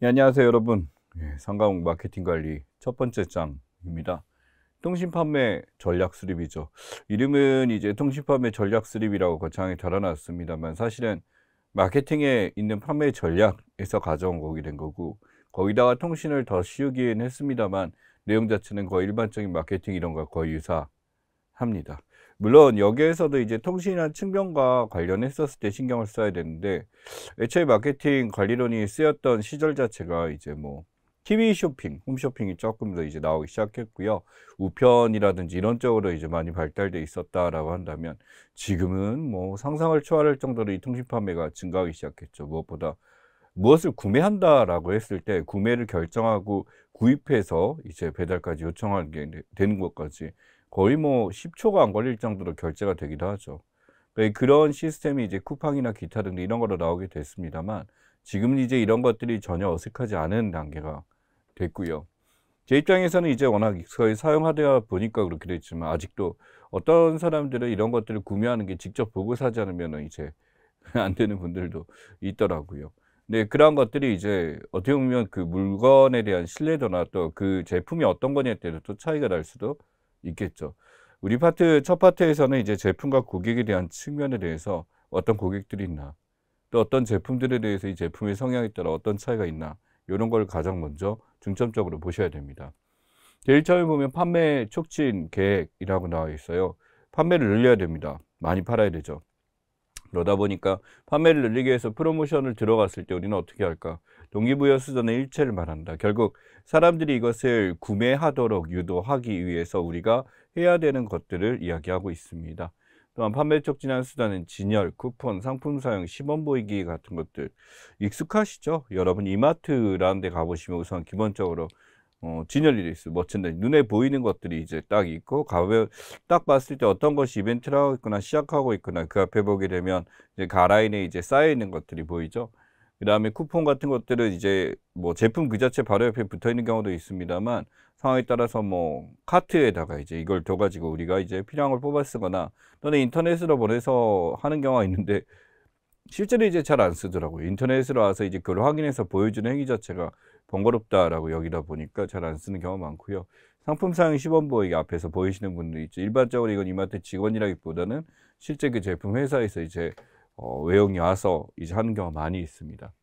네, 안녕하세요 여러분. 상가옥 마케팅 관리 첫 번째 장입니다. 통신 판매 전략 수립이죠. 이름은 이제 통신 판매 전략 수립이라고 거창하게 달아놨습니다만, 사실은 마케팅에 있는 판매 전략에서 가져온 거게 된 거고, 거기다가 통신을 더 씌우긴 했습니다만 내용 자체는 거의 일반적인 마케팅 이런 거 거의 유사합니다. 물론 여기에서도 이제 통신이나 측면과 관련했었을 때 신경을 써야 되는데, 애초에 마케팅 관리론이 쓰였던 시절 자체가 이제 뭐 TV 쇼핑, 홈쇼핑이 조금 더 이제 나오기 시작했고요. 우편이라든지 이런 쪽으로 이제 많이 발달돼 있었다라고 한다면, 지금은 뭐 상상을 초월할 정도로 이 통신 판매가 증가하기 시작했죠. 무엇보다 무엇을 구매한다라고 했을 때 구매를 결정하고 구입해서 이제 배달까지 요청하는 게 되는 것까지 거의 뭐 10초가 안 걸릴 정도로 결제가 되기도 하죠. 그런 시스템이 이제 쿠팡이나 기타 등 이런 거로 나오게 됐습니다만, 지금은 이제 이런 것들이 전혀 어색하지 않은 단계가 됐고요. 제 입장에서는 이제 워낙 익숙하게 사용하다 보니까 그렇게 됐지만, 아직도 어떤 사람들은 이런 것들을 구매하는 게 직접 보고 사지 않으면 이제 안 되는 분들도 있더라고요. 네, 그러한 것들이 이제 어떻게 보면 그 물건에 대한 신뢰도나 또 그 제품이 어떤 거냐에 따라 또 차이가 날 수도 있겠죠. 우리 첫 파트에서는 이제 제품과 고객에 대한 측면에 대해서 어떤 고객들이 있나, 또 어떤 제품들에 대해서 이 제품의 성향에 따라 어떤 차이가 있나, 요런 걸 가장 먼저 중점적으로 보셔야 됩니다. 제일 처음에 보면 판매 촉진 계획이라고 나와 있어요. 판매를 늘려야 됩니다. 많이 팔아야 되죠. 그러다 보니까 판매를 늘리기 위해서 프로모션을 들어갔을 때 우리는 어떻게 할까? 동기부여 수단의 일체를 말한다. 결국 사람들이 이것을 구매하도록 유도하기 위해서 우리가 해야 되는 것들을 이야기하고 있습니다. 또한 판매 촉진하는 수단은 진열, 쿠폰, 상품 사용, 시범 보이기 같은 것들 익숙하시죠? 여러분 이마트라는 데 가보시면 우선 기본적으로 진열이 돼 있어요. 머천다이즈. 눈에 보이는 것들이 이제 딱 있고, 가면 딱 봤을 때 어떤 것이 이벤트를 하고 있거나 시작하고 있거나, 그 앞에 보게 되면 이제 가라인에 이제 쌓여 있는 것들이 보이죠. 그 다음에 쿠폰 같은 것들은 이제 뭐 제품 그 자체 바로 옆에 붙어 있는 경우도 있습니다만, 상황에 따라서 뭐 카트에다가 이제 이걸 둬가지고 우리가 이제 필요한 걸 뽑아 쓰거나, 또는 인터넷으로 보내서 하는 경우가 있는데, 실제로 이제 잘 안 쓰더라고요. 인터넷으로 와서 이제 그걸 확인해서 보여주는 행위 자체가 번거롭다라고 여기다 보니까 잘 안 쓰는 경우가 많고요. 상품 사용 시범 보이기 앞에서 보이시는 분도 있죠. 일반적으로 이건 이마트 직원이라기보다는 실제 그 제품 회사에서 이제 외형이 와서 이제 하는 경우가 많이 있습니다.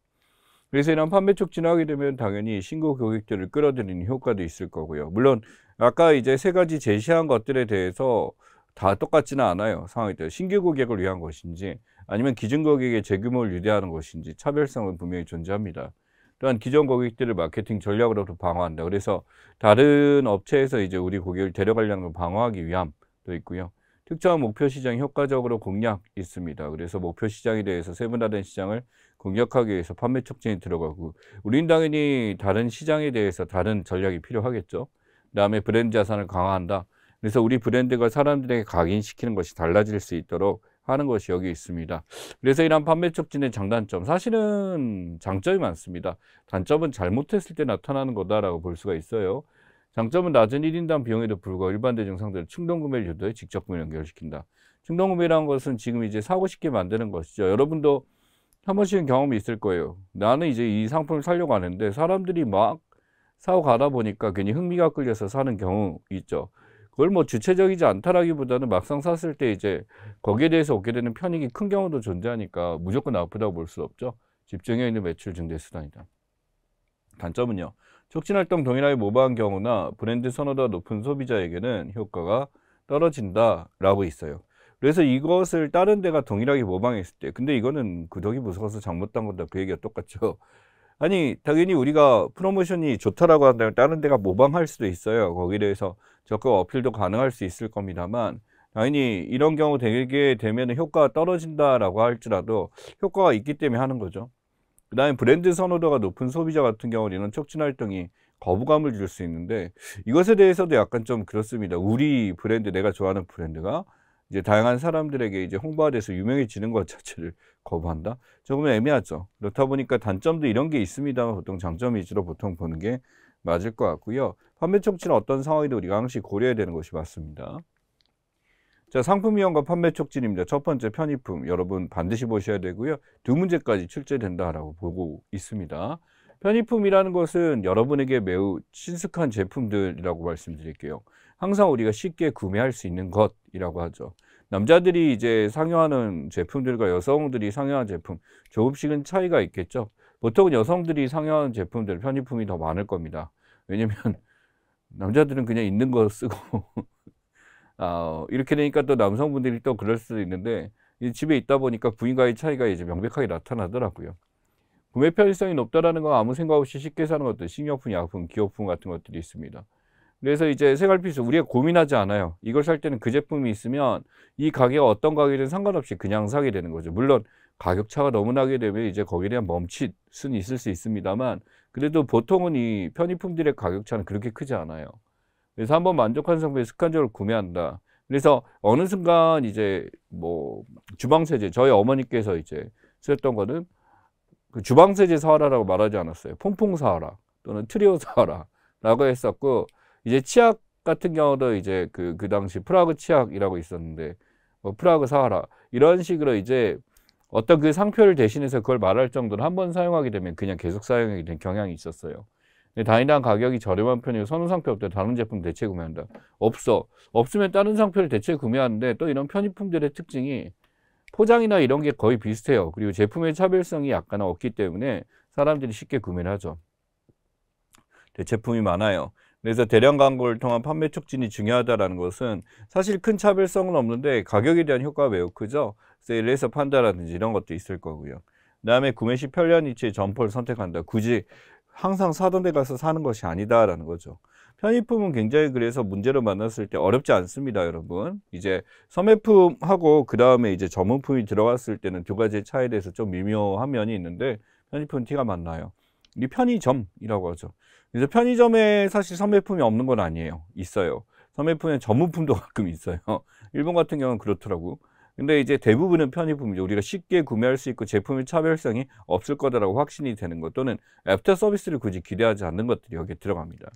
그래서 이런 판매 촉진을 하게 되면 당연히 신규 고객들을 끌어들이는 효과도 있을 거고요. 물론 아까 이제 세 가지 제시한 것들에 대해서 다 똑같지는 않아요. 상황에 따라 신규 고객을 위한 것인지 아니면 기존 고객의 재규모를 유대하는 것인지 차별성은 분명히 존재합니다. 또한 기존 고객들을 마케팅 전략으로도 방어한다. 그래서 다른 업체에서 이제 우리 고객을 데려가려는 걸 방어하기 위함도 있고요. 특정한 목표 시장 효과적으로 공략 있습니다. 그래서 목표 시장에 대해서 세분화된 시장을 공략하기 위해서 판매 촉진이 들어가고, 우린 당연히 다른 시장에 대해서 다른 전략이 필요하겠죠. 그다음에 브랜드 자산을 강화한다. 그래서 우리 브랜드가 사람들에게 각인시키는 것이 달라질 수 있도록 하는 것이 여기 있습니다. 그래서 이런 판매 촉진의 장단점, 사실은 장점이 많습니다. 단점은 잘못했을 때 나타나는 거다라고 볼 수가 있어요. 장점은 낮은 1인당 비용에도 불구하고 일반 대중 상대로 충동구매를 유도해 직접 구매를 연결시킨다. 충동구매라는 것은 지금 이제 사고 싶게 만드는 것이죠. 여러분도 한 번씩은 경험이 있을 거예요. 나는 이제 이 상품을 사려고 하는데 사람들이 막 사고 가다 보니까 괜히 흥미가 끌려서 사는 경우 있죠. 그걸 뭐 주체적이지 않다라기보다는 막상 샀을 때 이제 거기에 대해서 얻게 되는 편익이 큰 경우도 존재하니까 무조건 나쁘다고 볼 수 없죠. 집중해 있는 매출 증대 수단이다. 단점은요, 촉진활동 동일하게 모방한 경우나 브랜드 선호도가 높은 소비자에게는 효과가 떨어진다라고 있어요. 그래서 이것을 다른 데가 동일하게 모방했을 때, 근데 이거는 구더기 무서워서 잘못한 건다, 그 얘기가 똑같죠. 아니 당연히 우리가 프로모션이 좋다라고 한다면 다른 데가 모방할 수도 있어요. 거기에 대해서 적극 어필도 가능할 수 있을 겁니다만, 당연히 이런 경우 되게 되면 효과가 떨어진다라고 할지라도 효과가 있기 때문에 하는 거죠. 그 다음에 브랜드 선호도가 높은 소비자 같은 경우는 이런 촉진 활동이 거부감을 줄 수 있는데, 이것에 대해서도 약간 좀 그렇습니다. 우리 브랜드, 내가 좋아하는 브랜드가 이제 다양한 사람들에게 이제 홍보가 돼서 유명해지는 것 자체를 거부한다? 조금 애매하죠. 그렇다 보니까 단점도 이런 게 있습니다. 보통 장점 위주로 보통 보는 게 맞을 것 같고요. 판매 촉진은 어떤 상황에도 우리가 항상 고려해야 되는 것이 맞습니다. 자, 상품 이용과 판매 촉진입니다. 첫 번째, 편의품. 여러분 반드시 보셔야 되고요. 두 문제까지 출제된다라고 보고 있습니다. 편의품이라는 것은 여러분에게 매우 친숙한 제품들이라고 말씀드릴게요. 항상 우리가 쉽게 구매할 수 있는 것이라고 하죠. 남자들이 이제 상용하는 제품들과 여성들이 상용하는 제품 조금씩은 차이가 있겠죠. 보통은 여성들이 상용하는 제품들 편의품이 더 많을 겁니다. 왜냐면 남자들은 그냥 있는 거 쓰고 이렇게 되니까 또 남성분들이 또 그럴 수도 있는데 집에 있다 보니까 부인과의 차이가 이제 명백하게 나타나더라고요. 구매 편의성이 높다라는 건 아무 생각 없이 쉽게 사는 것들, 식료품, 약품, 기호품 같은 것들이 있습니다. 그래서 이제 생활필수 우리가 고민하지 않아요. 이걸 살 때는 그 제품이 있으면 이 가게가 어떤 가게든 상관없이 그냥 사게 되는 거죠. 물론 가격 차가 너무 나게 되면 이제 거기에 대한 멈칫은 있을 수 있습니다만 그래도 보통은 이 편의품들의 가격 차는 그렇게 크지 않아요. 그래서 한번 만족한 상품에 습관적으로 구매한다. 그래서 어느 순간 이제 뭐 주방세제 저희 어머니께서 이제 쓰셨던 거는 그 주방세제 사와라라고 말하지 않았어요. 퐁퐁 사와라 또는 트리오 사와라라고 했었고 이제 치약 같은 경우도 이제 그 당시 프라그 치약이라고 있었는데 프라그 사와라 이런 식으로 이제 어떤 그 상표를 대신해서 그걸 말할 정도로 한 번 사용하게 되면 그냥 계속 사용하게 된 경향이 있었어요. 다인한 가격이 저렴한 편이고 선호 상표 없대 다른 제품 대체 구매한다. 없으면 다른 상표를 대체 구매하는데 또 이런 편의품들의 특징이 포장이나 이런 게 거의 비슷해요. 그리고 제품의 차별성이 약간 없기 때문에 사람들이 쉽게 구매를 하죠. 대체품이 많아요. 그래서 대량 광고를 통한 판매 촉진이 중요하다는 것은 사실 큰 차별성은 없는데 가격에 대한 효과가 매우 크죠. 세일해서 판다라든지 이런 것도 있을 거고요. 그 다음에 구매 시 편리한 위치에 점포를 선택한다. 굳이 항상 사던 데 가서 사는 것이 아니다라는 거죠. 편의품은 굉장히 그래서 문제로 만났을 때 어렵지 않습니다, 여러분. 이제 소매품하고 그 다음에 이제 전문품이 들어갔을 때는 두 가지의 차이에 대해서 좀 미묘한 면이 있는데 편의품은 티가 많이 나요. 이 편의점이라고 하죠. 그래서 편의점에 사실 소매품이 없는 건 아니에요. 있어요. 소매품에 전문품도 가끔 있어요. 일본 같은 경우는 그렇더라고. 근데 이제 대부분은 편의품이죠. 우리가 쉽게 구매할 수 있고 제품의 차별성이 없을 거다라고 확신이 되는 것 또는 애프터 서비스를 굳이 기대하지 않는 것들이 여기에 들어갑니다.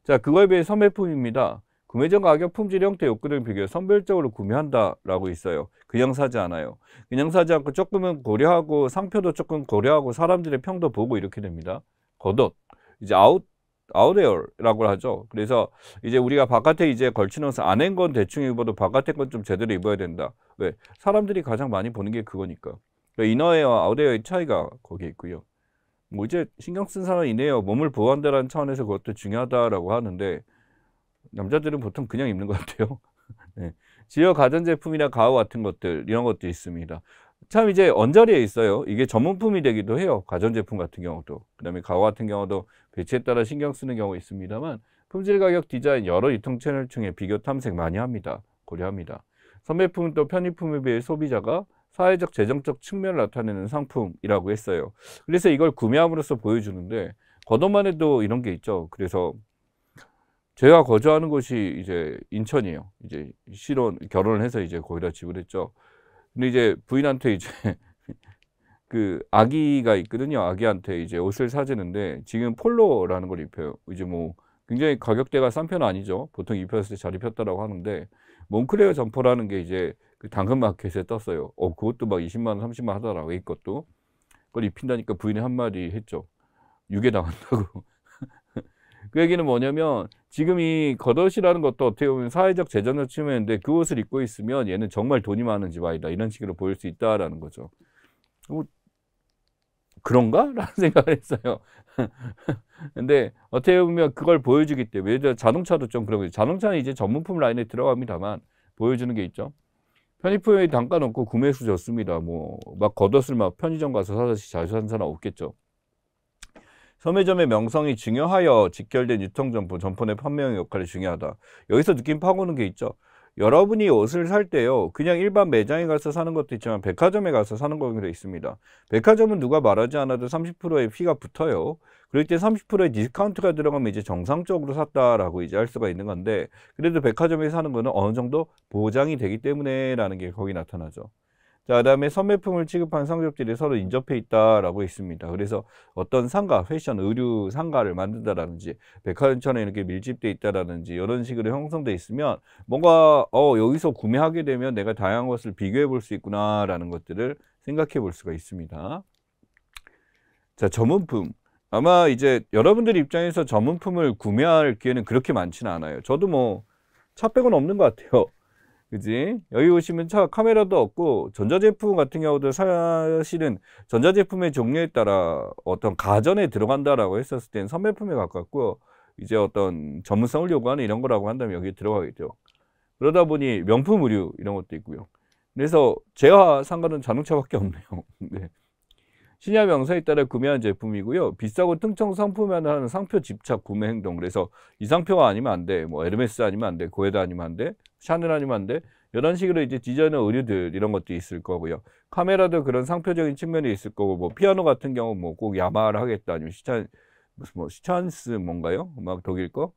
자, 그거에 비해 소매품입니다. 구매 전 가격, 품질, 형태, 요건을 비교해 선별적으로 구매한다라고 있어요. 그냥 사지 않아요. 그냥 사지 않고 조금은 고려하고 상표도 조금 고려하고 사람들의 평도 보고 이렇게 됩니다. 겉옷, 이제 아웃웨어라고 하죠. 그래서 이제 우리가 바깥에 이제 걸치놓아서 안에 건 대충 입어도 바깥에 건 좀 제대로 입어야 된다. 왜? 사람들이 가장 많이 보는 게 그거니까. 그러니까 이너웨어와 아웃웨어의 차이가 거기에 있고요. 뭐 이제 신경 쓴 사람은 이네요. 몸을 보호한다는 차원에서 그것도 중요하다라고 하는데 남자들은 보통 그냥 입는 것 같아요. 네. 지역 가전제품이나 가구 같은 것들 이런 것도 있습니다. 참 이제 언저리에 있어요. 이게 전문품이 되기도 해요. 가전제품 같은 경우도. 그 다음에 가구 같은 경우도 배치에 따라 신경 쓰는 경우가 있습니다만 품질, 가격, 디자인 여러 유통 채널 중에 비교 탐색 많이 합니다. 고려합니다. 소매품은 또 편의품에 비해 소비자가 사회적, 재정적 측면을 나타내는 상품이라고 했어요. 그래서 이걸 구매함으로써 보여주는데 겉옷만 해도 이런 게 있죠. 그래서 제가 거주하는 곳이 이제 인천이에요. 이제 결혼을 해서 이제 거기다 집을 했죠. 근데 이제 부인한테 이제 그 아기가 있거든요. 아기한테 이제 옷을 사주는데 지금 폴로라는 걸 입혀요. 이제 뭐 굉장히 가격대가 싼 편은 아니죠. 보통 입혔을 때 잘 입혔다라고 하는데 몽클레어 점퍼라는 게 이제 그 당근마켓에 떴어요. 그것도 막 20만 원, 30만 원 하더라고요. 이것도. 그걸 입힌다니까 부인이 한마디 했죠. 유괴당한다고. 그 얘기는 뭐냐면 지금 이 겉옷이라는 것도 어떻게 보면 사회적 재정적 측면인데 그 옷을 입고 있으면 얘는 정말 돈이 많은 집아이다. 이런 식으로 보일 수 있다라는 거죠. 그런가? 라는 생각을 했어요. 근데 어떻게 보면 그걸 보여주기 때문에 예를 들어 자동차도 좀 그런 거죠. 자동차는 이제 전문품 라인에 들어갑니다만 보여주는 게 있죠. 편의품에 단가 높고 구매수 좋습니다. 뭐 막 겉옷을 막 편의점 가서 사듯이 잘 사는 사람 없겠죠. 소매점의 명성이 중요하여 직결된 유통점포, 점포 내 판매형 역할이 중요하다. 여기서 느낌 파고는 게 있죠. 여러분이 옷을 살 때요. 그냥 일반 매장에 가서 사는 것도 있지만 백화점에 가서 사는 경우도 있습니다. 백화점은 누가 말하지 않아도 30%의 피가 붙어요. 그럴 때 30%의 디스카운트가 들어가면 이제 정상적으로 샀다라고 이제 할 수가 있는 건데 그래도 백화점에 사는 거는 어느 정도 보장이 되기 때문에 라는 게 거기 나타나죠. 자, 그 다음에 소매품을 취급한 상점들이 서로 인접해 있다라고 있습니다. 그래서 어떤 상가, 패션, 의류 상가를 만든다라든지 백화점처럼 이렇게 밀집돼 있다라든지 이런 식으로 형성돼 있으면 뭔가 여기서 구매하게 되면 내가 다양한 것을 비교해 볼 수 있구나라는 것들을 생각해 볼 수가 있습니다. 자, 전문품. 아마 이제 여러분들 입장에서 전문품을 구매할 기회는 그렇게 많지는 않아요. 저도 뭐 차 빼고는 없는 것 같아요. 그지? 여기 오시면 차 카메라도 없고, 전자제품 같은 경우도 사실은 전자제품의 종류에 따라 어떤 가전에 들어간다라고 했었을 땐 선매품에 가깝고, 이제 어떤 전문성을 요구하는 이런 거라고 한다면 여기에 들어가겠죠. 그러다 보니 명품 의류 이런 것도 있고요. 그래서 제가 산 거는 자동차밖에 없네요. 네. 신야 명사에 따라 구매한 제품이고요. 비싸고 특정 상품에만 하는 상표 집착 구매 행동. 그래서 이 상표가 아니면 안 돼. 뭐 에르메스 아니면 안 돼. 고에다 아니면 안 돼. 샤넬 아니면 안 돼. 이런 식으로 이제 디자이너 의류들 이런 것도 있을 거고요. 카메라도 그런 상표적인 측면이 있을 거고, 뭐 피아노 같은 경우 뭐 꼭 야마하를 하겠다 아니면 무슨 뭐 시찬스 뭔가요? 막 독일 거.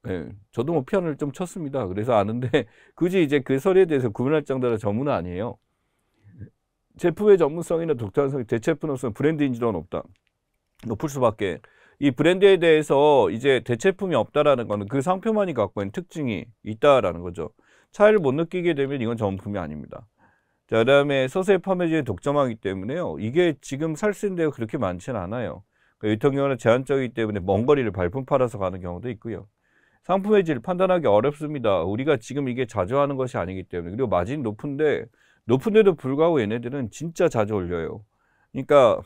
예, 저도 뭐 피아노를 좀 쳤습니다. 그래서 아는데 굳이 이제 그 소리에 대해서 구분할 정도로 전문은 아니에요. 제품의 전문성이나 독특성이 대체품으로서 브랜드 인지도가 높다. 높을 수밖에. 이 브랜드에 대해서 이제 대체품이 없다라는 거는 그 상표만이 갖고 있는 특징이 있다라는 거죠. 차이를 못 느끼게 되면 이건 전문품이 아닙니다. 자, 그다음에 서서히 판매지에 독점하기 때문에요. 이게 지금 살 수 있는 데가 그렇게 많지는 않아요. 그러니까 유통 경우는 제한적이기 때문에 먼 거리를 발품 팔아서 가는 경우도 있고요. 상품의 질 판단하기 어렵습니다. 우리가 지금 이게 자주 하는 것이 아니기 때문에. 그리고 마진이 높은데도 불구하고 얘네들은 진짜 자주 올려요. 그러니까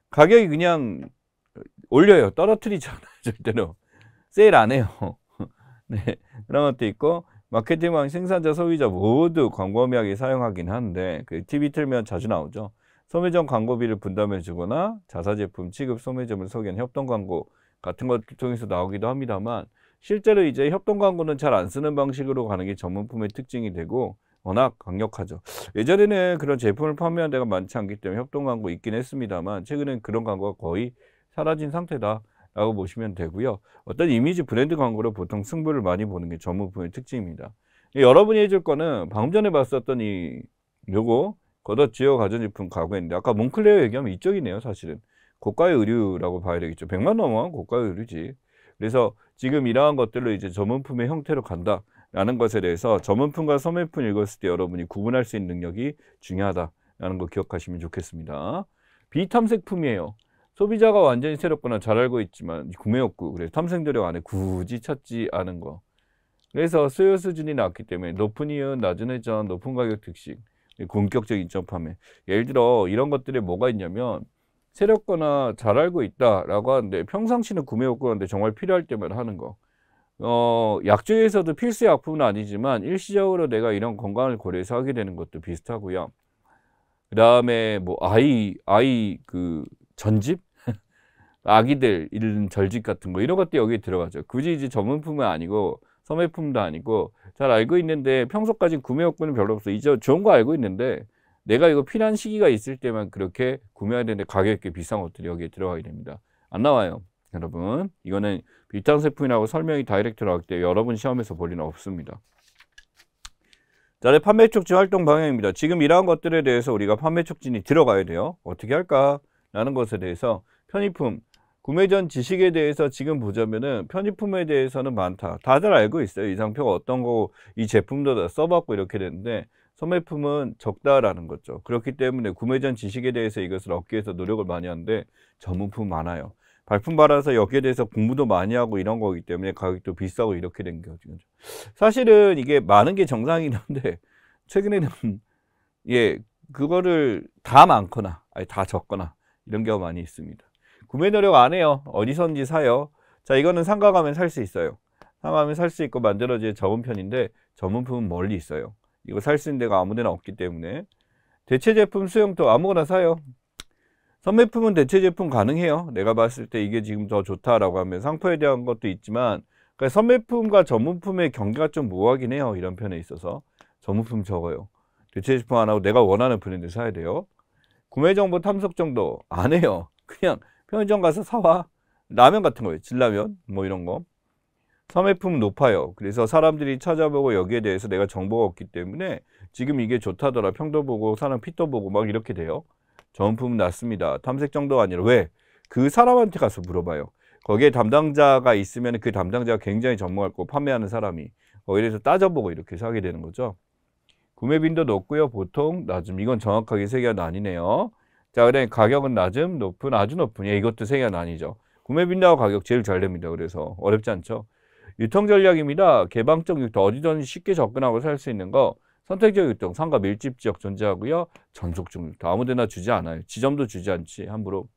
가격이 그냥 올려요. 떨어뜨리지 않아요. 절대로. 세일 안 해요. 네, 그런 것도 있고, 마케팅왕 생산자, 소비자 모두 광범위하게 사용하긴 하는데, 그 TV 틀면 자주 나오죠. 소매점 광고비를 분담해 주거나 자사제품 취급 소매점을 소개한 협동 광고 같은 것을 통해서 나오기도 합니다만, 실제로 이제 협동 광고는 잘 안 쓰는 방식으로 가는 게 전문품의 특징이 되고 워낙 강력하죠. 예전에는 그런 제품을 판매한 데가 많지 않기 때문에 협동 광고 있긴 했습니다만, 최근엔 그런 광고가 거의 사라진 상태다라고 보시면 되고요. 어떤 이미지 브랜드 광고로 보통 승부를 많이 보는 게 전문품의 특징입니다. 여러분이 해줄 거는 방금 전에 봤었던 요거 겉옷 지어 가전제품 가구인데, 아까 몽클레어 얘기하면 이쪽이네요. 사실은 고가의 의류라고 봐야 되겠죠. 100만 넘어간 고가의 의류지. 그래서 지금 이러한 것들로 이제 전문품의 형태로 간다라는 것에 대해서 전문품과 소매품 읽었을 때 여러분이 구분할 수 있는 능력이 중요하다라는 거 기억하시면 좋겠습니다. 비탐색품이에요. 소비자가 완전히 새롭거나 잘 알고 있지만 구매 욕구, 그래서 탐색 노력 안에 굳이 찾지 않은 거. 그래서 수요 수준이 낮기 때문에 높은 이윤, 낮은 회전, 높은 가격 특식, 공격적 인적 판매. 예를 들어 이런 것들에 뭐가 있냐면, 새롭거나 잘 알고 있다라고 하는데 평상시는 구매 욕구인데 정말 필요할 때만 하는 거. 약 중에서도 필수 약품은 아니지만 일시적으로 내가 이런 건강을 고려해서 하게 되는 것도 비슷하고요. 그 다음에 뭐 아이 그 전집? 아기들 이런 절집 같은 거 이런 것도 여기에 들어가죠. 굳이 이제 전문품은 아니고 소매품도 아니고 잘 알고 있는데 평소까지 구매 욕구는 별로 없어. 이제 좋은 거 알고 있는데 내가 이거 필요한 시기가 있을 때만 그렇게 구매해야 되는데 가격이 꽤 비싼 것들이 여기에 들어가게 됩니다. 안 나와요. 여러분, 이거는 비탄세품이라고 설명이 다이렉트 나올 때 여러분 시험에서 볼 리는 없습니다. 자, 판매 촉진 활동 방향입니다. 지금 이러한 것들에 대해서 우리가 판매 촉진이 들어가야 돼요. 어떻게 할까? 라는 것에 대해서 편의품, 구매 전 지식에 대해서 지금 보자면은 편의품에 대해서는 많다. 다들 알고 있어요. 이 상표가 어떤 거고 이 제품도 다 써봤고 이렇게 되는데 소매품은 적다라는 거죠. 그렇기 때문에 구매 전 지식에 대해서 이것을 얻기 위해서 노력을 많이 하는데 전문품 많아요. 발품 받아서 여기에 대해서 공부도 많이 하고 이런 거기 때문에 가격도 비싸고 이렇게 된 거죠. 사실은 이게 많은 게 정상이긴 한데 최근에는 예, 그거를 다 많거나 아니 다 적거나 이런 경우가 많이 있습니다. 구매 노력 안 해요. 어디선지 사요. 자, 이거는 상가 가면 살 수 있어요. 상가 가면 살 수 있고 만들어질 적은 편인데 전문품은 멀리 있어요. 이거 살 수 있는 데가 아무 데나 없기 때문에 대체 제품 수용도 아무거나 사요. 선매품은 대체 제품 가능해요. 내가 봤을 때 이게 지금 더 좋다라고 하면 상표에 대한 것도 있지만 그러니까 선매품과 전문품의 경계가 좀 모호하긴 해요. 이런 편에 있어서 전문품 적어요. 대체 제품 안 하고 내가 원하는 브랜드 사야 돼요. 구매 정보 탐색 정도 안 해요. 그냥 편의점 가서 사와. 라면 같은 거예요. 진라면 뭐 이런 거. 선매품은 높아요. 그래서 사람들이 찾아보고 여기에 대해서 내가 정보가 없기 때문에 지금 이게 좋다더라. 평도 보고 사람 핏도 보고 막 이렇게 돼요. 전문품은 낮습니다. 탐색 정도가 아니라 왜? 그 사람한테 가서 물어봐요. 거기에 담당자가 있으면 그 담당자가 굉장히 전문할 거고 판매하는 사람이 거기에 대해서 따져보고 이렇게 사게 되는 거죠. 구매 빈도 높고요. 보통 낮음. 이건 정확하게 세계가 아니네요. 자, 그다음에 가격은 낮음, 높은, 아주 높은. 예, 이것도 세 개가 나뉘죠. 구매 빈도하고 가격 제일 잘 됩니다. 그래서 어렵지 않죠. 유통 전략입니다. 개방적 유통, 어디든지 쉽게 접근하고 살 수 있는 거. 선택적 유통, 상가 밀집 지역 존재하고요. 전속적 유통, 아무데나 주지 않아요. 지점도 주지 않지, 함부로.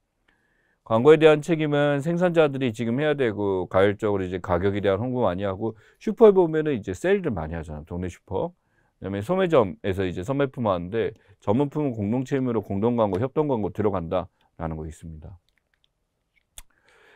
광고에 대한 책임은 생산자들이 지금 해야 되고, 가율적으로 이제 가격에 대한 홍보 많이 하고, 슈퍼에 보면은 이제 세일을 많이 하잖아, 동네 슈퍼. 그다음에 소매점에서 이제 소매품 하는데, 전문품은 공동체 힘으로 공동 광고, 협동 광고 들어간다라는 거 있습니다.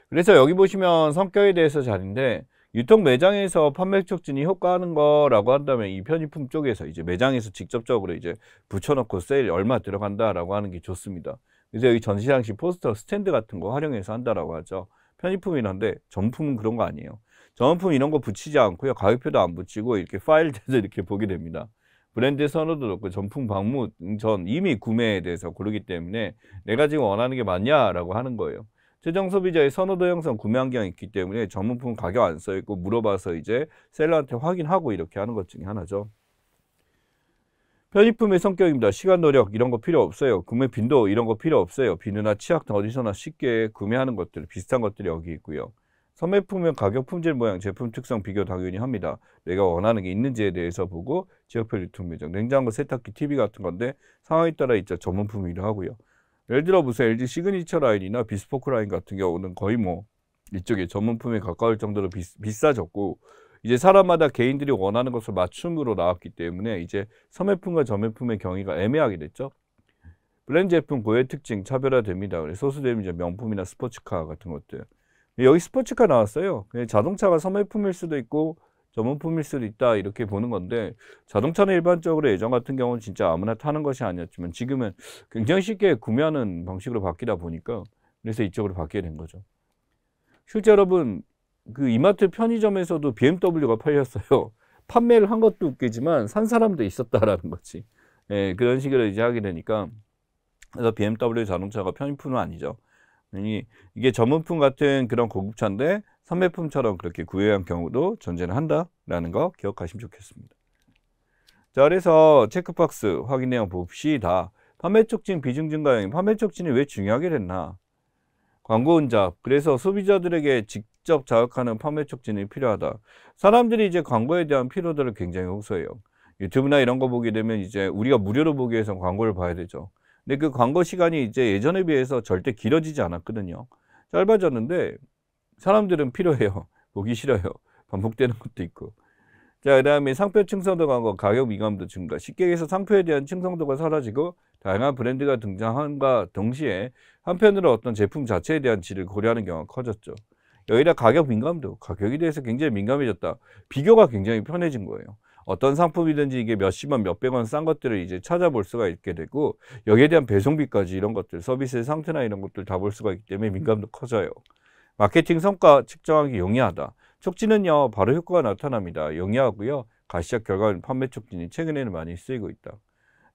그래서 여기 보시면 성격에 대해서 잘인데, 유통 매장에서 판매 촉진이 효과하는 거라고 한다면 이 편의품 쪽에서 이제 매장에서 직접적으로 이제 붙여놓고 세일 얼마 들어간다라고 하는 게 좋습니다. 그래서 여기 전시장식 포스터 스탠드 같은 거 활용해서 한다라고 하죠. 편의품이란데 전품은 그런 거 아니에요. 전품 이런 거 붙이지 않고요. 가격표도 안 붙이고 이렇게 파일에서 이렇게 보게 됩니다. 브랜드 선호도 높고 전품 방문 전 이미 구매에 대해서 고르기 때문에 내가 지금 원하는 게 맞냐라고 하는 거예요. 최종 소비자의 선호도 형성 구매 환경이 있기 때문에 전문품 가격 안 써있고 물어봐서 이제 셀러한테 확인하고 이렇게 하는 것 중에 하나죠. 편의품의 성격입니다. 시간 노력 이런 거 필요 없어요. 구매 빈도 이런 거 필요 없어요. 비누나 치약 등 어디서나 쉽게 구매하는 것들 비슷한 것들이 여기 있고요. 소매품은 가격, 품질, 모양, 제품 특성 비교 당연히 합니다. 내가 원하는 게 있는지에 대해서 보고 지역별 유통 매장, 냉장고, 세탁기, TV 같은 건데 상황에 따라 있자 전문품이기도 하고요. 예를 들어 무슨 LG 시그니처 라인이나 비스포크 라인 같은 경우는 거의 뭐 이쪽에 전문품에 가까울 정도로 비싸졌고 이제 사람마다 개인들이 원하는 것을 맞춤으로 나왔기 때문에 이제 소매품과 전매품의 경위가 애매하게 됐죠. 브랜드 제품 고유의 특징 차별화됩니다. 소수되면 이제 명품이나 스포츠카 같은 것들. 여기 스포츠카 나왔어요. 자동차가 소매품일 수도 있고 전문품일 수도 있다 이렇게 보는 건데 자동차는 일반적으로 예전 같은 경우는 진짜 아무나 타는 것이 아니었지만 지금은 굉장히 쉽게 구매하는 방식으로 바뀌다 보니까 그래서 이쪽으로 바뀌게 된 거죠. 실제 여러분 그 이마트 편의점에서도 BMW가 팔렸어요. 판매를 한 것도 웃기지만 산 사람도 있었다라는 거지. 예, 그런 식으로 이제 하게 되니까 그래서 BMW 자동차가 편의품은 아니죠. 이게 전문품 같은 그런 고급차인데 판매품처럼 그렇게 구애한 경우도 존재를 한다라는 거 기억하시면 좋겠습니다. 자, 그래서 체크박스 확인 내용 봅시다. 판매 촉진 비중 증가형. 판매 촉진이 왜 중요하게 됐나? 광고 응답. 그래서 소비자들에게 직접 자극하는 판매 촉진이 필요하다. 사람들이 이제 광고에 대한 피로도를 굉장히 호소해요. 유튜브나 이런 거 보게 되면 이제 우리가 무료로 보기 위해서 광고를 봐야 되죠. 근데 그 광고 시간이 이제 예전에 비해서 절대 길어지지 않았거든요. 짧아졌는데 사람들은 필요해요. 보기 싫어요. 반복되는 것도 있고. 자, 그 다음에 상표 충성도 광고, 가격 미감도 증가. 쉽게 얘기해서 상표에 대한 충성도가 사라지고 다양한 브랜드가 등장함과 동시에 한편으로 어떤 제품 자체에 대한 질을 고려하는 경우가 커졌죠. 여기다 가격 민감도, 가격에 대해서 굉장히 민감해졌다. 비교가 굉장히 편해진 거예요. 어떤 상품이든지 이게 몇십원, 몇백원 싼 것들을 이제 찾아볼 수가 있게 되고 여기에 대한 배송비까지 이런 것들, 서비스의 상태나 이런 것들 다 볼 수가 있기 때문에 민감도 커져요. 마케팅 성과 측정하기 용이하다. 촉진은요, 바로 효과가 나타납니다. 용이하고요. 가시적 결과는 판매 촉진이 최근에는 많이 쓰이고 있다.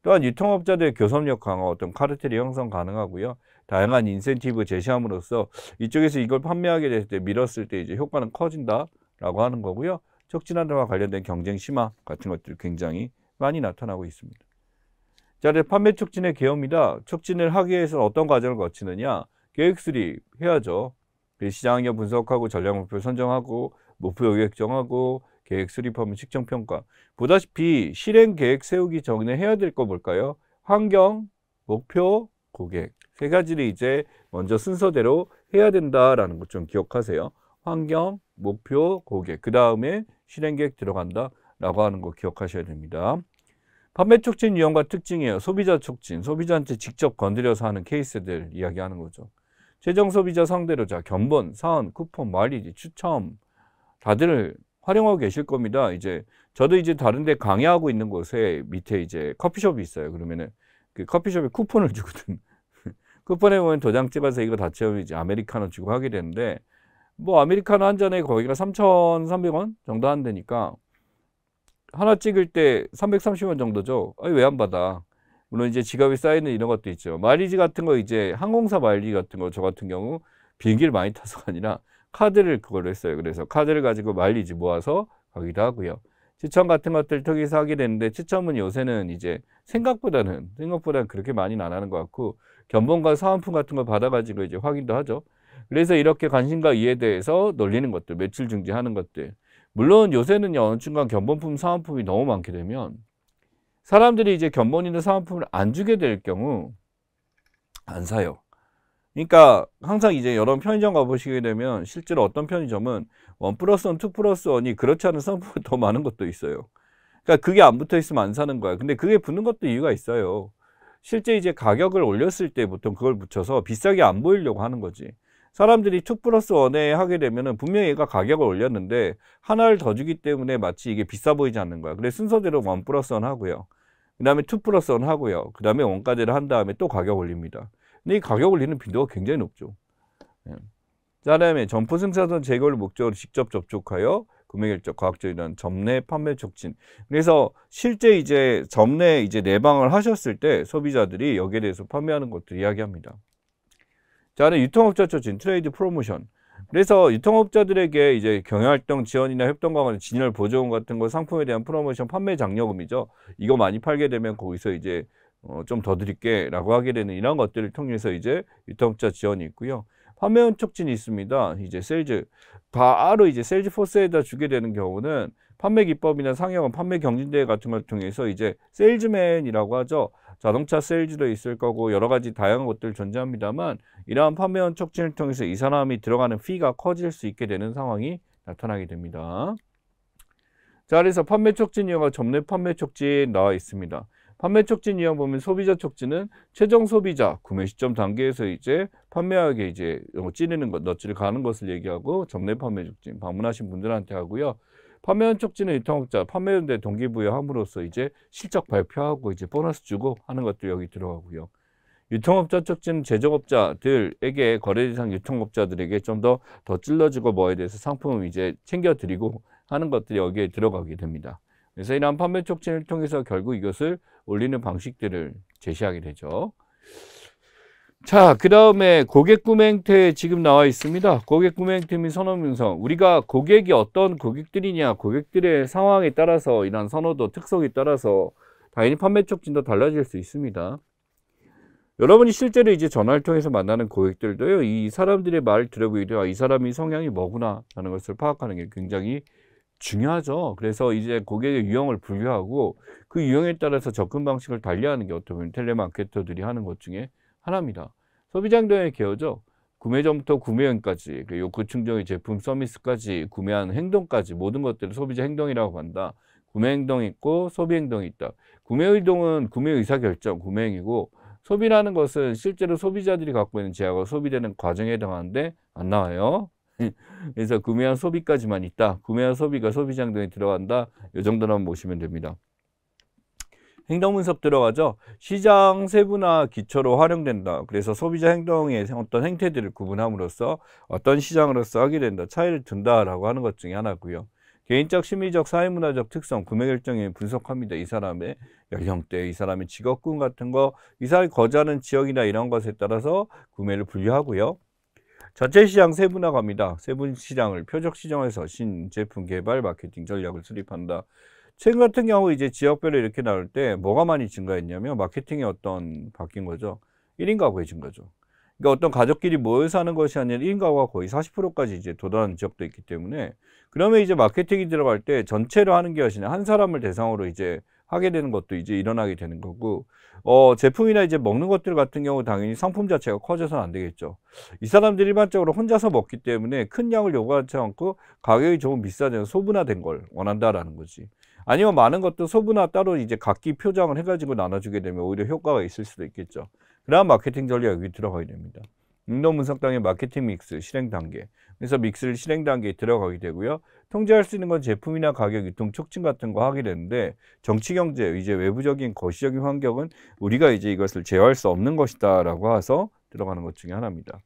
또한 유통업자들의 교섭력 강화, 어떤 카르텔이 형성 가능하고요. 다양한 인센티브 제시함으로써 이쪽에서 이걸 판매하게 됐을 때 밀었을 때 이제 효과는 커진다라고 하는 거고요. 촉진하는와 관련된 경쟁 심화 같은 것들이 굉장히 많이 나타나고 있습니다. 자, 이제 판매 촉진의 개요입니다. 촉진을 하기 위해서 어떤 과정을 거치느냐? 계획 수립 해야죠. 시장 환경 분석하고 전략 목표 선정하고 목표 요격 정하고 계획 수립하면 측정 평가. 보다시피 실행 계획 세우기 전에 해야 될 거 뭘까요? 환경, 목표, 고객. 세 가지를 이제 먼저 순서대로 해야 된다라는 것 좀 기억하세요. 환경, 목표, 고객. 그 다음에 실행 계획 들어간다라고 하는 거 기억하셔야 됩니다. 판매 촉진 유형과 특징이에요. 소비자 촉진, 소비자한테 직접 건드려서 하는 케이스들 이야기하는 거죠. 최종 소비자 상대로 자 견본, 사은, 쿠폰, 마일리지, 추첨 다들 활용하고 계실 겁니다. 이제 저도 이제 다른데 강의하고 있는 곳에 밑에 이제 커피숍이 있어요. 그러면은 그 커피숍에 쿠폰을 주거든. 쿠폰에 보면 도장 찍어서 이거 다 채우면 이제 아메리카노 주고 하게 되는데 뭐 아메리카노 한 잔에 거기가 3,300원 정도 한다니까 하나 찍을 때 330원 정도죠. 아니 왜 안 받아? 물론 이제 지갑에 쌓이는 이런 것도 있죠. 마일리지 같은 거 이제 항공사 마일리지 같은 거 저 같은 경우 비행기를 많이 타서가 아니라 카드를 그걸로 했어요. 그래서 카드를 가지고 마일리지 모아서 가기도 하고요. 추첨 같은 것들 통해서 하게 되는데 추첨은 요새는 이제 생각보다는 그렇게 많이는 안 하는 것 같고 견본과 사은품 같은 걸 받아가지고 이제 확인도 하죠. 그래서 이렇게 관심과 이해에 대해서 놀리는 것들, 매출 증지하는 것들. 물론 요새는 어느 순간 견본품, 사은품이 너무 많게 되면 사람들이 이제 견본이나 사은품을 안 주게 될 경우 안 사요. 그러니까 항상 이제 여러 편의점 가보시게 되면 실제로 어떤 편의점은 1+1, 2+1이 그렇지 않은 상품이 더 많은 것도 있어요. 그러니까 그게 안 붙어 있으면 안 사는 거야. 근데 그게 붙는 것도 이유가 있어요. 실제 이제 가격을 올렸을 때 보통 그걸 붙여서 비싸게 안 보이려고 하는 거지. 사람들이 2+1에 하게 되면은 분명히 얘가 가격을 올렸는데 하나를 더 주기 때문에 마치 이게 비싸 보이지 않는 거야. 그래서 순서대로 1+1 하고요. 그 다음에 2+1 하고요. 그 다음에 원가제를 한 다음에 또 가격 올립니다. 근데 이 가격 올리는 빈도가 굉장히 높죠. 예. 그 다음에 점포 승차선 제거를 목적으로 직접 접촉하여 구매결정, 과학적이란 점내 판매 촉진. 그래서 실제 이제 점내 이제 내방을 하셨을 때 소비자들이 여기에 대해서 판매하는 것들 이야기합니다. 자, 유통업자 촉진, 트레이드 프로모션. 그래서 유통업자들에게 이제 경영활동 지원이나 협동 강화, 진열 보조금 같은 거 상품에 대한 프로모션, 판매 장려금이죠. 이거 많이 팔게 되면 거기서 이제 좀 더 드릴게 라고 하게 되는 이런 것들을 통해서 이제 유통업자 지원이 있고요. 판매원 촉진이 있습니다. 이제 세일즈, 바로 이제 세일즈포스에다 주게 되는 경우는 판매 기법이나 상용화, 판매 경진대회 같은 걸 통해서 이제 세일즈맨이라고 하죠. 자동차 세일즈도 있을 거고 여러 가지 다양한 것들 존재합니다만 이러한 판매원 촉진을 통해서 이 사람이 들어가는 피가 커질 수 있게 되는 상황이 나타나게 됩니다. 자, 그래서 판매 촉진 이용과 점내 판매 촉진 나와 있습니다. 판매 촉진 이용 보면 소비자 촉진은 최종 소비자 구매 시점 단계에서 이제 판매하게 이제 찌르는 것, 넛지를 가는 것을 얘기하고 점내 판매 촉진 방문하신 분들한테 하고요. 판매원 촉진은 유통업자, 판매원대 동기부여함으로써 이제 실적 발표하고 이제 보너스 주고 하는 것도 여기 들어가고요. 유통업자 촉진은 제조업자들에게 거래 대상 유통업자들에게 좀 더 찔러주고 뭐에 대해서 상품을 이제 챙겨드리고 하는 것들이 여기에 들어가게 됩니다. 그래서 이러한 판매 촉진을 통해서 결국 이것을 올리는 방식들을 제시하게 되죠. 자, 그 다음에 고객 구매 행태 지금 나와 있습니다. 고객 구매 행태 및 선호 명성. 우리가 고객이 어떤 고객들이냐, 고객들의 상황에 따라서 이런 선호도, 특성에 따라서 당연히 판매 촉진도 달라질 수 있습니다. 여러분이 실제로 이제 전화를 통해서 만나는 고객들도요, 이 사람들의 말을 들어보기도 이 사람이 성향이 뭐구나 하는 것을 파악하는 게 굉장히 중요하죠. 그래서 이제 고객의 유형을 분류하고 그 유형에 따라서 접근 방식을 달리하는 게 어떻게 보면 텔레마케터들이 하는 것 중에 하나입니다. 소비자 행동의 개요죠. 구매 전부터 구매형까지, 그리고 고충정의 제품 서비스까지, 구매하는 행동까지 모든 것들을 소비자 행동이라고 한다. 구매 행동이 있고 소비 행동이 있다. 구매 의동은 구매 의사결정, 구매행위고 소비라는 것은 실제로 소비자들이 갖고 있는 제약과 소비되는 과정에 해당하는데 안 나와요. 그래서 구매한 소비까지만 있다. 구매한 소비가 소비자 행동에 들어간다. 이 정도만 보시면 됩니다. 행동 분석 들어가죠. 시장 세분화 기초로 활용된다. 그래서 소비자 행동의 어떤 행태들을 구분함으로써 어떤 시장으로서 하게 된다. 차이를 둔다라고 하는 것 중에 하나고요. 개인적, 심리적, 사회문화적 특성, 구매 결정에 분석합니다. 이 사람의 연령대, 이 사람의 직업군 같은 거, 이 사람이 거주하는 지역이나 이런 것에 따라서 구매를 분류하고요. 전체 시장 세분화 갑니다. 세분 시장을 표적 시장에서 신제품 개발, 마케팅 전략을 수립한다. 최근 같은 경우 이제 지역별로 이렇게 나올 때 뭐가 많이 증가했냐면 마케팅이 바뀐 거죠. 1인 가구에 증가죠. 그러니까 어떤 가족끼리 모여서 하는 것이 아니라 1인 가구가 거의 40%까지 이제 도달하는 지역도 있기 때문에 그러면 이제 마케팅이 들어갈 때 전체로 하는 게 아니라 한 사람을 대상으로 이제 하게 되는 것도 이제 일어나게 되는 거고, 제품이나 이제 먹는 것들 같은 경우 당연히 상품 자체가 커져서는 안 되겠죠. 이 사람들이 일반적으로 혼자서 먹기 때문에 큰 양을 요구하지 않고 가격이 조금 비싸져서 소분화된 걸 원한다라는 거지. 아니면 많은 것도 소분화 따로 이제 각기 표장을 해가지고 나눠주게 되면 오히려 효과가 있을 수도 있겠죠. 그다음 마케팅 전략이 들어가게 됩니다. 행동 분석 단계 마케팅 믹스 실행 단계. 그래서 믹스를 실행 단계에 들어가게 되고요. 통제할 수 있는 건 제품이나 가격, 유통 촉진 같은 거 하게 되는데 정치 경제, 이제 외부적인 거시적인 환경은 우리가 이제 이것을 제어할 수 없는 것이다라고 해서 들어가는 것 중에 하나입니다.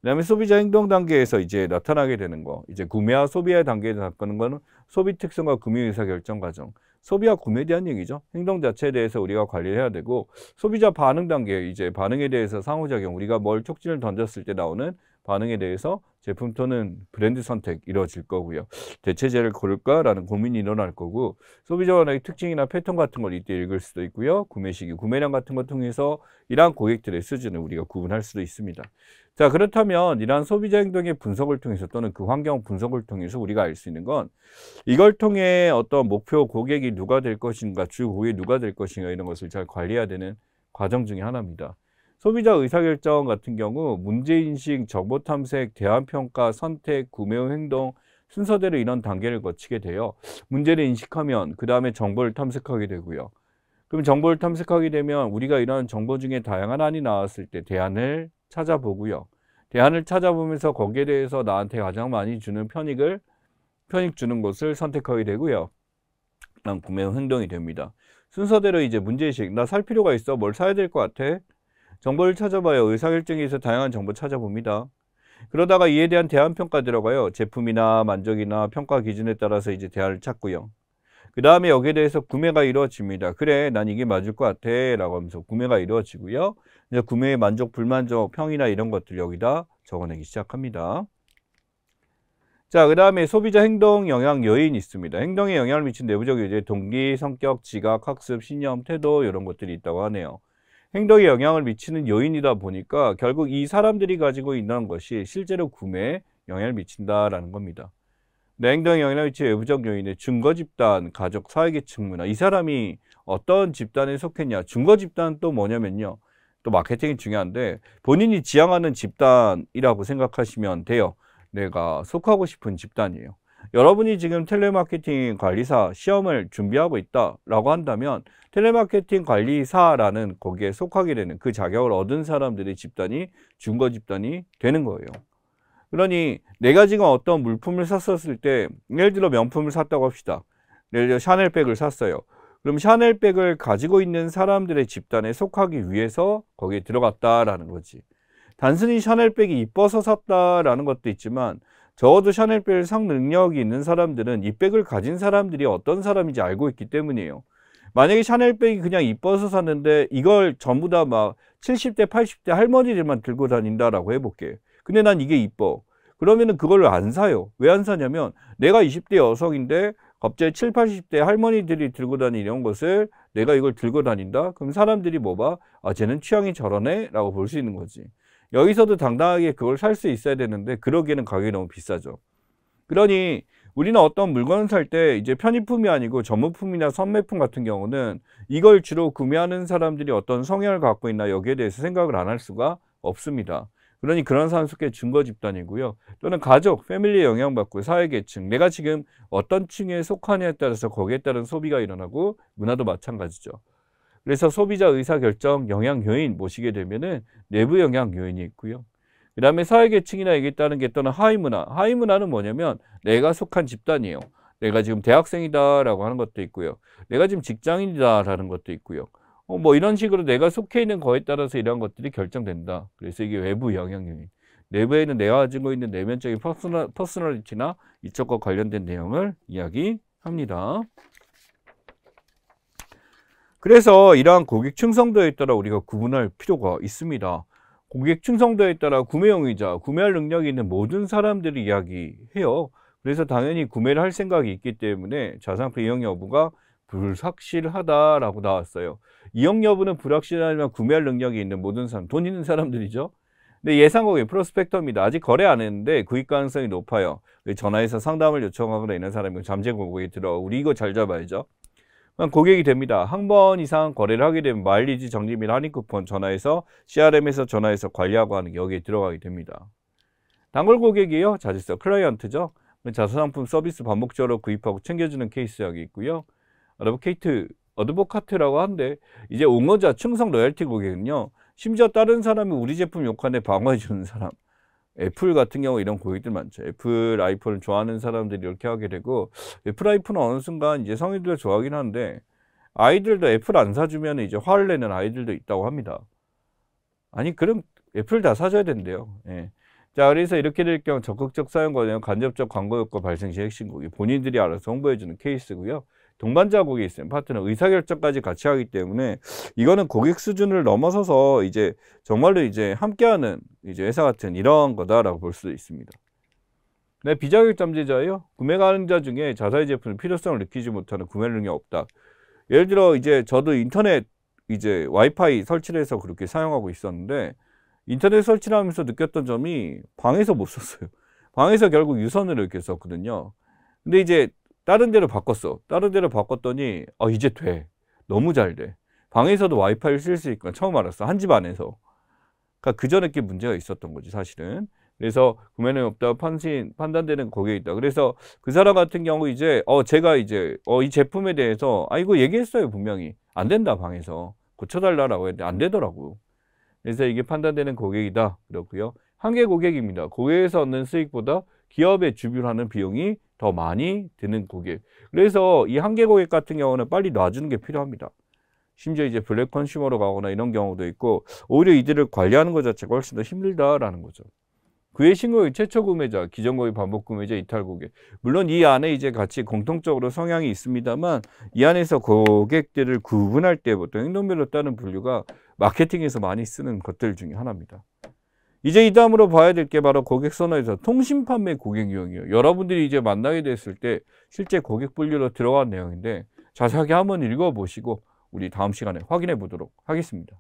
그다음에 소비자 행동 단계에서 이제 나타나게 되는 거, 이제 구매와 소비의 단계에서 나타나는 거는 소비 특성과 구매 의사 결정 과정, 소비와 구매에 대한 얘기죠. 행동 자체에 대해서 우리가 관리를 해야 되고, 소비자 반응 단계, 이제 반응에 대해서 상호작용, 우리가 뭘 촉진을 던졌을 때 나오는 반응에 대해서 제품 또는 브랜드 선택 이루어질 거고요. 대체제를 고를까라는 고민이 일어날 거고, 소비자원의 특징이나 패턴 같은 걸 이때 읽을 수도 있고요. 구매 시기, 구매량 같은 걸 통해서 이러한 고객들의 수준을 우리가 구분할 수도 있습니다. 자, 그렇다면 이러한 소비자 행동의 분석을 통해서 또는 그 환경 분석을 통해서 우리가 알 수 있는 건, 이걸 통해 어떤 목표 고객이 누가 될 것인가, 주 고객이 누가 될 것인가 이런 것을 잘 관리해야 되는 과정 중에 하나입니다. 소비자 의사결정 같은 경우 문제인식, 정보탐색, 대안평가, 선택, 구매 후 행동 순서대로 이런 단계를 거치게 돼요. 문제를 인식하면 그 다음에 정보를 탐색하게 되고요. 그럼 정보를 탐색하게 되면 우리가 이런 정보 중에 다양한 안이 나왔을 때 대안을 찾아보고요. 대안을 찾아보면서 거기에 대해서 나한테 가장 많이 주는 편익 주는 것을 선택하게 되고요. 그다음 구매 후 행동이 됩니다. 순서대로 이제 문제의식, 나 살 필요가 있어, 뭘 사야 될 것 같아? 정보를 찾아봐요. 의사결정에서 다양한 정보 찾아봅니다. 그러다가 이에 대한 대안평가 들어가요. 제품이나 만족이나 평가 기준에 따라서 이제 대안을 찾고요. 그 다음에 여기에 대해서 구매가 이루어집니다. 그래, 난 이게 맞을 것 같아 라고 하면서 구매가 이루어지고요. 이제 구매의 만족, 불만족, 평이나 이런 것들 여기다 적어내기 시작합니다. 자, 그 다음에 소비자 행동 영향 요인이 있습니다. 행동에 영향을 미친 내부적 요인, 동기, 성격, 지각, 학습, 신념, 태도 이런 것들이 있다고 하네요. 행동에 영향을 미치는 요인이다 보니까 결국 이 사람들이 가지고 있는 것이 실제로 구매에 영향을 미친다라는 겁니다. 내 행동에 영향을 미치는 외부적 요인의 증거 집단, 가족, 사회계층 문화. 이 사람이 어떤 집단에 속했냐. 증거 집단 또 뭐냐면요. 또 마케팅이 중요한데 본인이 지향하는 집단이라고 생각하시면 돼요. 내가 속하고 싶은 집단이에요. 여러분이 지금 텔레마케팅 관리사 시험을 준비하고 있다라고 한다면 텔레마케팅 관리사라는 거기에 속하게 되는 그 자격을 얻은 사람들의 집단이 증거 집단이 되는 거예요. 그러니 내가 지금 어떤 물품을 샀었을 때, 예를 들어 명품을 샀다고 합시다. 예를 들어 샤넬백을 샀어요. 그럼 샤넬백을 가지고 있는 사람들의 집단에 속하기 위해서 거기에 들어갔다라는 거지. 단순히 샤넬백이 이뻐서 샀다라는 것도 있지만 적어도 샤넬백을 상 능력이 있는 사람들은 이 백을 가진 사람들이 어떤 사람인지 알고 있기 때문이에요. 만약에 샤넬백이 그냥 이뻐서 샀는데 이걸 전부 다 막 70대, 80대 할머니들만 들고 다닌다라고 해볼게. 근데 난 이게 이뻐. 그러면은 그걸 안 사요. 왜 안 사냐면 내가 20대 여성인데 갑자기 7, 80대 할머니들이 들고 다니는 것을 내가 이걸 들고 다닌다? 그럼 사람들이 뭐 봐? 아, 쟤는 취향이 저러네? 라고 볼 수 있는 거지. 여기서도 당당하게 그걸 살 수 있어야 되는데 그러기에는 가격이 너무 비싸죠. 그러니 우리는 어떤 물건을 살 때 이제 편의품이 아니고 전문품이나 선매품 같은 경우는 이걸 주로 구매하는 사람들이 어떤 성향을 갖고 있나 여기에 대해서 생각을 안 할 수가 없습니다. 그러니 그런 사람 속에 증거 집단이고요. 또는 가족, 패밀리에 영향받고 사회계층, 내가 지금 어떤 층에 속하냐에 따라서 거기에 따른 소비가 일어나고 문화도 마찬가지죠. 그래서 소비자 의사결정 영향 요인 보시게 되면은 내부 영향 요인이 있고요. 그 다음에 사회계층이나 여기에 따른 게 또는 하위문화. 하위문화는 뭐냐면 내가 속한 집단이에요. 내가 지금 대학생이다라고 하는 것도 있고요. 내가 지금 직장인이다라는 것도 있고요. 뭐 이런 식으로 내가 속해 있는 거에 따라서 이런 것들이 결정된다. 그래서 이게 외부 영향 요인. 내부에는 내가 가지고 있는 내면적인 퍼스널리티나 이쪽과 관련된 내용을 이야기합니다. 그래서 이러한 고객 충성도에 따라 우리가 구분할 필요가 있습니다. 고객 충성도에 따라 구매용의자, 구매할 능력이 있는 모든 사람들이 이야기해요. 그래서 당연히 구매를 할 생각이 있기 때문에 자산품 이용 여부가 불확실하다라고 나왔어요. 이용 여부는 불확실하지만 구매할 능력이 있는 모든 사람, 돈 있는 사람들이죠. 근데 예상 고객, 프로스펙터입니다. 아직 거래 안 했는데 구입 가능성이 높아요. 전화해서 상담을 요청하거나 이런 사람이 잠재 고객이 들어. 우리 이거 잘 잡아야죠. 고객이 됩니다. 한 번 이상 거래를 하게 되면 마일리지 적립 및 할인 쿠폰 전화해서 CRM에서 전화해서 관리하고 하는 게 여기에 들어가게 됩니다. 단골 고객이에요. 자질서 클라이언트죠. 자사상품 서비스 반복적으로 구입하고 챙겨주는 케이스 여기 있고요. 어드보카트라고 하는데 이제 옹호자, 충성, 로열티 고객은요. 심지어 다른 사람이 우리 제품 욕하는데 방어해 주는 사람. 애플 같은 경우 이런 고객들 많죠. 애플 아이폰을 좋아하는 사람들이 이렇게 하게 되고 애플 아이폰은 어느 순간 이제 성인들 좋아하긴 하는데 아이들도 애플 안 사주면 이제 화를 내는 아이들도 있다고 합니다. 아니 그럼 애플 다 사줘야 된대요. 예. 자, 그래서 이렇게 될 경우 적극적 사용 과정, 간접적 광고 효과 발생 시 핵심 고객 본인들이 알아서 홍보해주는 케이스고요. 동반자 고객이 있으면 파트너 의사결정까지 같이 하기 때문에 이거는 고객 수준을 넘어서서 이제 정말로 이제 함께하는 이제 회사 같은 이런 거다라고 볼 수 있습니다. 네, 비자격 잠재자예요. 구매 가능자 중에 자사의 제품의 필요성을 느끼지 못하는 구매 능력이 없다. 예를 들어 이제 저도 인터넷 이제 와이파이 설치를 해서 그렇게 사용하고 있었는데 인터넷 설치를 하면서 느꼈던 점이 방에서 못 썼어요. 방에서 결국 유선으로 이렇게 썼거든요. 근데 이제 다른 데로 바꿨어. 다른 데로 바꿨더니 이제 돼. 너무 잘 돼. 방에서도 와이파이를 쓸 수 있구나. 처음 알았어. 한 집 안에서. 그러니까 그전에 게 문제가 있었던 거지 사실은. 그래서 구매는 없다 판단되는 고객이 있다. 그래서 그 사람 같은 경우 이제 제가 이제 이 제품에 대해서 이거 얘기했어요. 분명히 안 된다 방에서 고쳐달라고 했는데 안 되더라고. 그래서 이게 판단되는 고객이다. 그렇고요. 한계 고객입니다. 고객에서 얻는 수익보다 기업에 주비하는 비용이 더 많이 드는 고객. 그래서 이 한계 고객 같은 경우는 빨리 놔주는 게 필요합니다. 심지어 이제 블랙 컨슈머로 가거나 이런 경우도 있고 오히려 이들을 관리하는 것 자체가 훨씬 더 힘들다라는 거죠. 그의 신고객 최초 구매자, 기존 고객, 반복 구매자, 이탈 고객. 물론 이 안에 이제 같이 공통적으로 성향이 있습니다만 이 안에서 고객들을 구분할 때부터 행동별로 따른 분류가 마케팅에서 많이 쓰는 것들 중에 하나입니다. 이제 이 다음으로 봐야 될 게 바로 고객 선호에서 통신 판매 고객 유형이에요. 여러분들이 이제 만나게 됐을 때 실제 고객 분류로 들어간 내용인데 자세하게 한번 읽어보시고 우리 다음 시간에 확인해 보도록 하겠습니다.